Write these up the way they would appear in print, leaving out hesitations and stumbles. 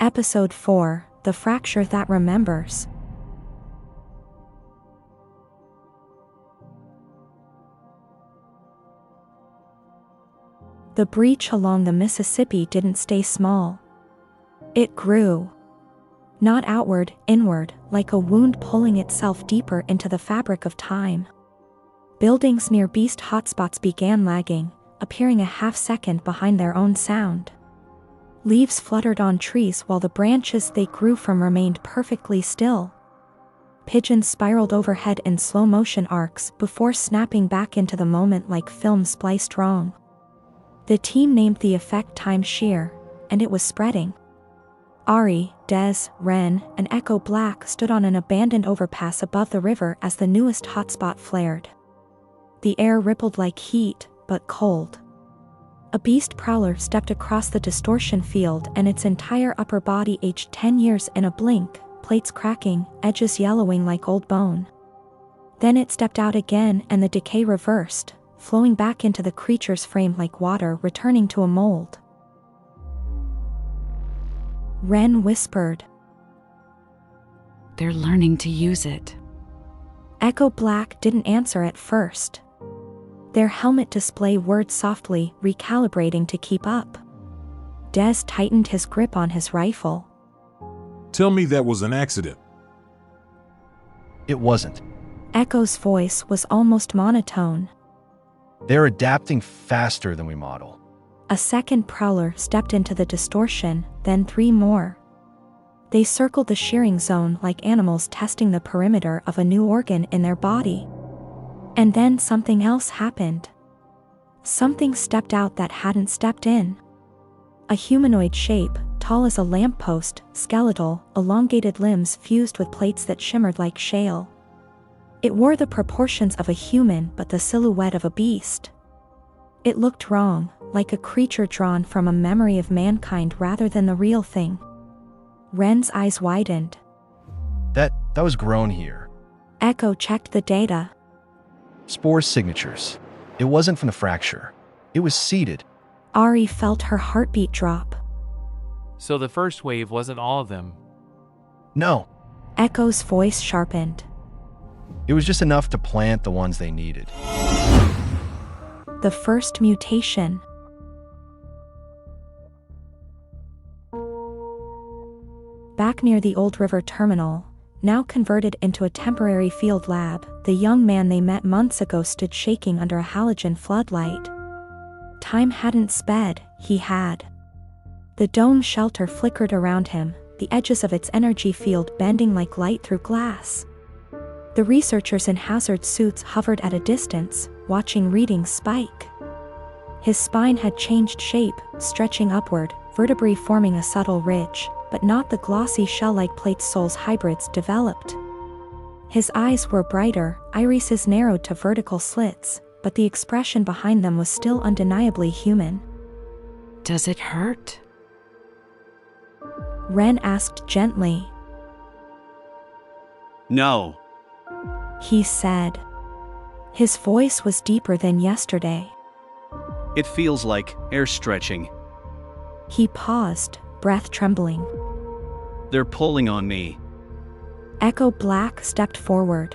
Episode 4, The Fracture That Remembers. The breach along the Mississippi didn't stay small. It grew. Not outward, inward, like a wound pulling itself deeper into the fabric of time. Buildings near beast hotspots began lagging, appearing a half-second behind their own sound. Leaves fluttered on trees while the branches they grew from remained perfectly still. Pigeons spiraled overhead in slow-motion arcs before snapping back into the moment like film spliced wrong. The team named the effect time shear, and it was spreading. Ari, Des, Ren, and Echo Black stood on an abandoned overpass above the river as the newest hotspot flared. The air rippled like heat, but cold. A beast prowler stepped across the distortion field and its entire upper body aged 10 years in a blink, plates cracking, edges yellowing like old bone. Then it stepped out again and the decay reversed, flowing back into the creature's frame like water returning to a mold. Ren whispered. They're learning to use it. Echo Black didn't answer at first. Their helmet display whirred softly, recalibrating to keep up. Des tightened his grip on his rifle. Tell me that was an accident. It wasn't. Echo's voice was almost monotone. They're adapting faster than we model. A second prowler stepped into the distortion, then 3 more. They circled the shearing zone like animals testing the perimeter of a new organ in their body. And then something else happened. Something stepped out that hadn't stepped in. A humanoid shape, tall as a lamppost, skeletal, elongated limbs fused with plates that shimmered like shale. It wore the proportions of a human but the silhouette of a beast. It looked wrong, like a creature drawn from a memory of mankind rather than the real thing. Ren's eyes widened. That was grown here. Echo checked the data. Spore signatures. It wasn't from the fracture. It was seeded. Ari felt her heartbeat drop. So the first wave wasn't all of them. No. Echo's voice sharpened. It was just enough to plant the ones they needed. The first mutation. Back near the Old River Terminal, now converted into a temporary field lab, the young man they met months ago stood shaking under a halogen floodlight. Time hadn't sped, he had. The dome shelter flickered around him, the edges of its energy field bending like light through glass. The researchers in hazard suits hovered at a distance, watching readings spike. His spine had changed shape, stretching upward, vertebrae forming a subtle ridge, but not the glossy shell-like plate Soul's hybrids developed. His eyes were brighter, irises narrowed to vertical slits, but the expression behind them was still undeniably human. Does it hurt? Ren asked gently. No. He said. His voice was deeper than yesterday. It feels like air stretching. He paused, breath trembling. They're pulling on me. Echo Black stepped forward.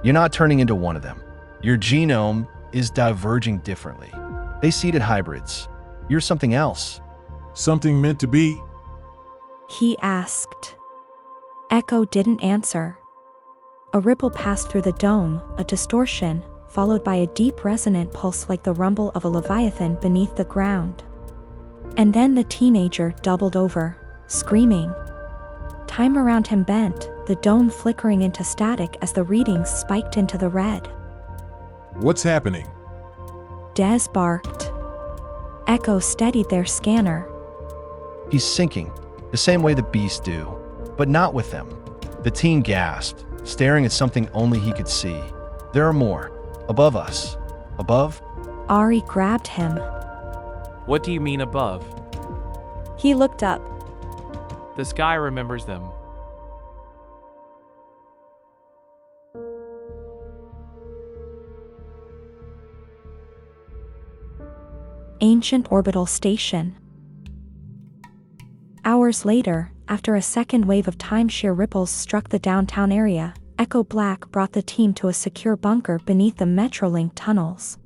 You're not turning into one of them. Your genome is diverging differently. They seeded hybrids. You're something else. Something meant to be? He asked. Echo didn't answer. A ripple passed through the dome, a distortion, followed by a deep resonant pulse like the rumble of a leviathan beneath the ground. And then the teenager doubled over, screaming. Time around him bent, the dome flickering into static as the readings spiked into the red. What's happening? Des barked. Echo steadied their scanner. He's sinking, the same way the beasts do, but not with them. The teen gasped, staring at something only he could see. There are more. Above us. Above? Ari grabbed him. What do you mean above? He looked up. The sky remembers them. Ancient orbital station. Hours later, after a second wave of timeshare ripples struck the downtown area, Echo Black brought the team to a secure bunker beneath the Metrolink tunnels.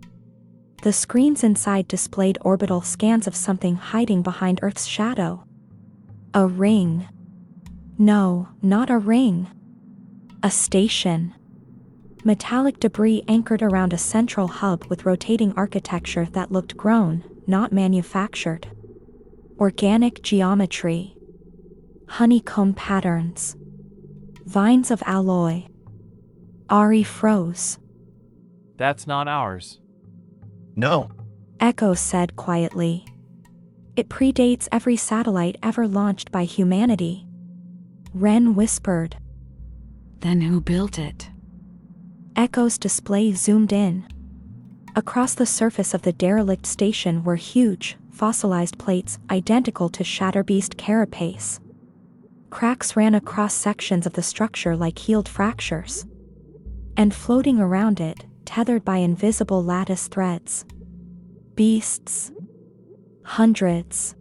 The screens inside displayed orbital scans of something hiding behind Earth's shadow. A ring. No, not a ring. A station. Metallic debris anchored around a central hub with rotating architecture that looked grown, not manufactured. Organic geometry. Honeycomb patterns. Vines of alloy. Ari froze. That's not ours. No. Echo said quietly. It predates every satellite ever launched by humanity. Ren whispered. Then who built it? Echo's display zoomed in. Across the surface of the derelict station were huge, fossilized plates identical to Shatterbeast carapace. Cracks ran across sections of the structure like healed fractures. And floating around it, tethered by invisible lattice threads. Beasts. Hundreds.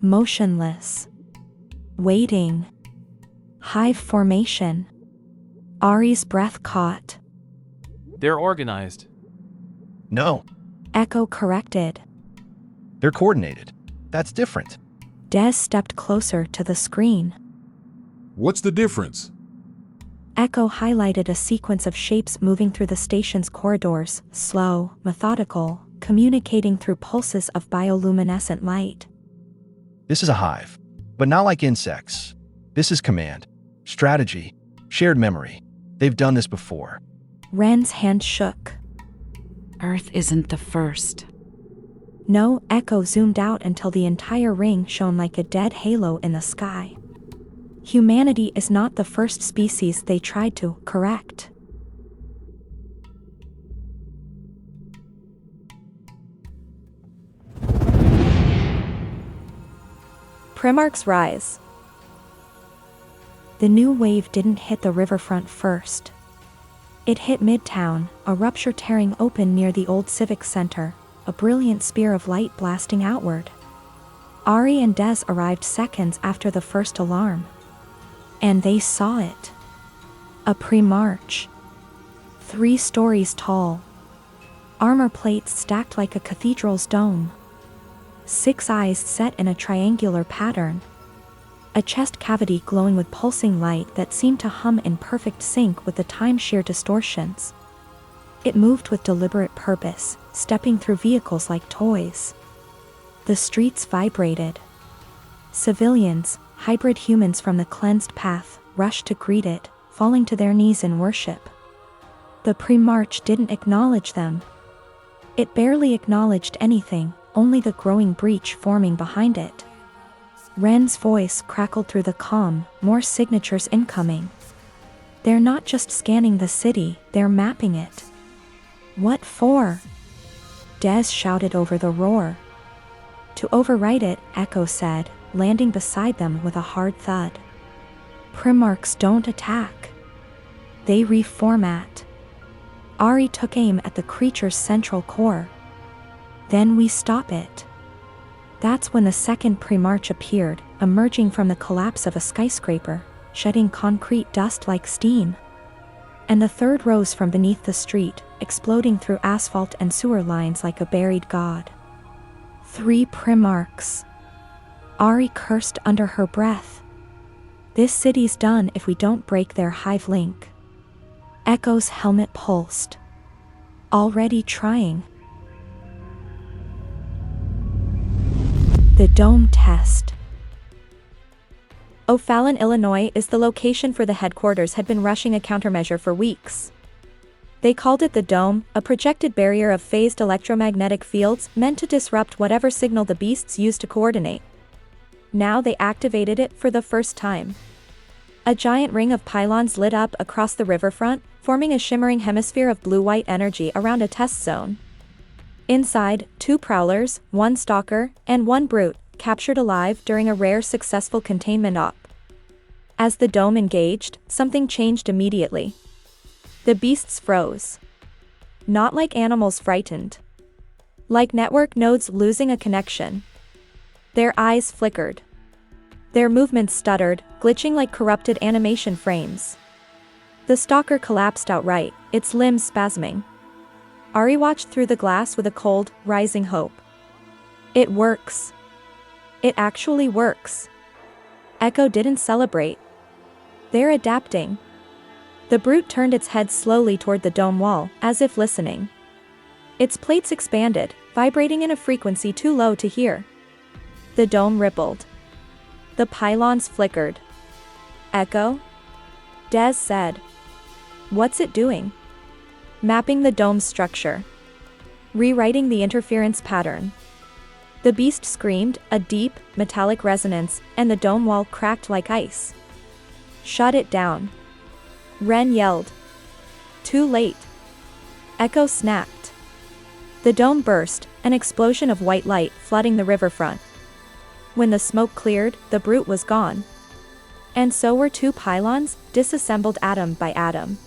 Motionless. Waiting. Hive formation. Ari's breath caught. They're organized. No. Echo corrected. They're coordinated. That's different. Des stepped closer to the screen. What's the difference? Echo highlighted a sequence of shapes moving through the station's corridors, slow, methodical, communicating through pulses of bioluminescent light. This is a hive, but not like insects. This is command, strategy, shared memory. They've done this before. Ren's hand shook. Earth isn't the first. No, Echo zoomed out until the entire ring shone like a dead halo in the sky. Humanity is not the first species they tried to correct. Primarch's rise. The new wave didn't hit the riverfront first. It hit Midtown, a rupture tearing open near the old Civic Center, a brilliant spear of light blasting outward. Ari and Des arrived seconds after the first alarm. And they saw it. A Primarch. 3 stories tall. Armor plates stacked like a cathedral's dome. 6 eyes set in a triangular pattern. A chest cavity glowing with pulsing light that seemed to hum in perfect sync with the timeshare distortions. It moved with deliberate purpose, stepping through vehicles like toys. The streets vibrated. Civilians, hybrid humans from the cleansed path, rushed to greet it, falling to their knees in worship. The Primarch didn't acknowledge them. It barely acknowledged anything, only the growing breach forming behind it. Ren's voice crackled through the calm, more signatures incoming. They're not just scanning the city, they're mapping it. What for? Des shouted over the roar. To overwrite it, Echo said, landing beside them with a hard thud. Primarchs don't attack. They reformat. Ari took aim at the creature's central core. Then we stop it. That's when the second Primarch appeared, emerging from the collapse of a skyscraper, shedding concrete dust like steam. And the third rose from beneath the street, exploding through asphalt and sewer lines like a buried god. 3 Primarchs. Ari cursed under her breath. This city's done if we don't break their hive link. Echo's helmet pulsed. Already trying. The dome test. O'Fallon, Illinois is the location for the headquarters had been rushing a countermeasure for weeks. They called it the dome, a projected barrier of phased electromagnetic fields meant to disrupt whatever signal the beasts used to coordinate. Now they activated it for the first time. A giant ring of pylons lit up across the riverfront, forming a shimmering hemisphere of blue-white energy around a test zone. Inside, 2 prowlers, 1 stalker, and 1 brute, captured alive during a rare successful containment op. As the dome engaged, something changed immediately. The beasts froze. Not like animals frightened. Like network nodes losing a connection. Their eyes flickered. Their movements stuttered, glitching like corrupted animation frames. The stalker collapsed outright, its limbs spasming. Ari watched through the glass with a cold, rising hope. It works. It actually works. Echo didn't celebrate. They're adapting. The brute turned its head slowly toward the dome wall, as if listening. Its plates expanded, vibrating in a frequency too low to hear. The dome rippled. The pylons flickered. Echo? Des said. What's it doing? Mapping the dome's structure. Rewriting the interference pattern. The beast screamed, a deep, metallic resonance, and the dome wall cracked like ice. Shut it down. Ren yelled. Too late. Echo snapped. The dome burst, an explosion of white light flooding the riverfront. When the smoke cleared, the brute was gone. And so were two pylons, disassembled atom by atom.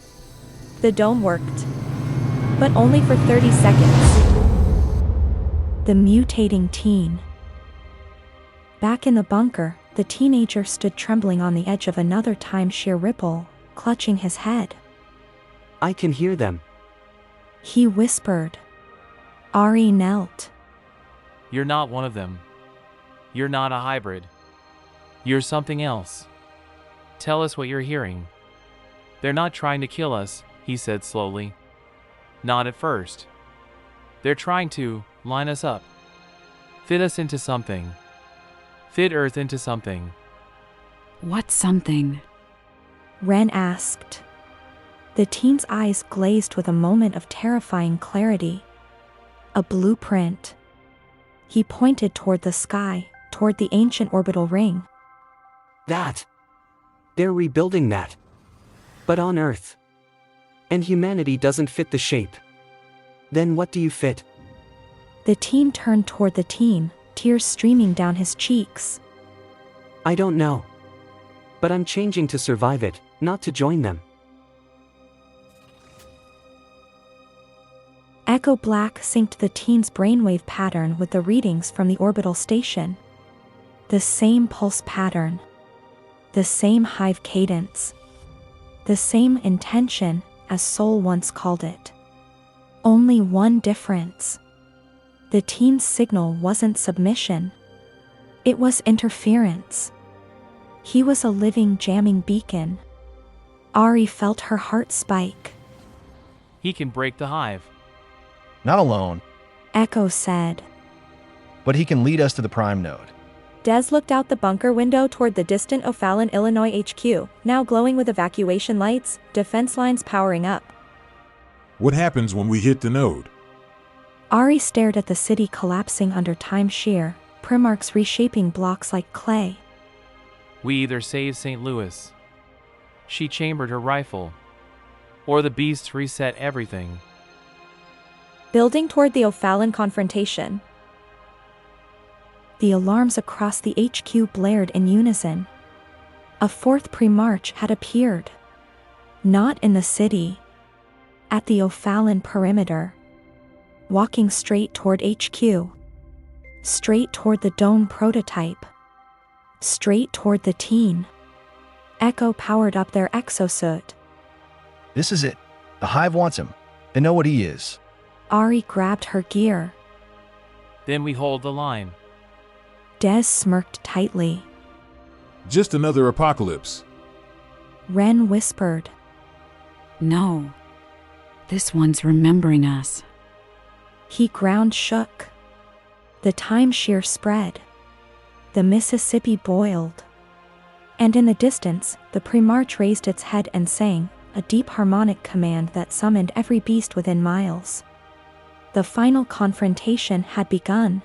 The dome worked. But only for 30 seconds. The mutating teen. Back in the bunker, the teenager stood trembling on the edge of another timeshare ripple, clutching his head. I can hear them. He whispered. Ari knelt. You're not one of them. You're not a hybrid. You're something else. Tell us what you're hearing. They're not trying to kill us, he said slowly. Not at first. They're trying to line us up. Fit us into something. Fit Earth into something. What something? Ren asked. The teen's eyes glazed with a moment of terrifying clarity. A blueprint. He pointed toward the sky, toward the ancient orbital ring. That. They're rebuilding that. But on Earth. And humanity doesn't fit the shape. Then what do you fit? The teen turned toward the team, tears streaming down his cheeks. I don't know. But I'm changing to survive it, not to join them. Echo Black synced the teen's brainwave pattern with the readings from the orbital station. The same pulse pattern. The same hive cadence. The same intention, as Soul once called it. Only one difference. The teen's signal wasn't submission. It was interference. He was a living jamming beacon. Ari felt her heart spike. He can break the hive. Not alone, Echo said. but he can lead us to the prime node. Des looked out the bunker window toward the distant O'Fallon, Illinois HQ, now glowing with evacuation lights, defense lines powering up. What happens when we hit the node? Ari stared at the city collapsing under timeshare, Primarchs reshaping blocks like clay. We either save St. Louis. She chambered her rifle. Or the beasts reset everything. Building toward the O'Fallon confrontation. The alarms across the HQ blared in unison. A fourth pre-march had appeared. Not in the city. At the O'Fallon perimeter. Walking straight toward HQ. Straight toward the dome prototype. Straight toward the teen. Echo powered up their exosuit. This is it. The hive wants him. They know what he is. Ari grabbed her gear. Then we hold the line. Des smirked tightly. Just another apocalypse. Ren whispered. No. This one's remembering us. He ground shook. The timeshare spread. The Mississippi boiled. And in the distance, the pre-march raised its head and sang, a deep harmonic command that summoned every beast within miles. The final confrontation had begun.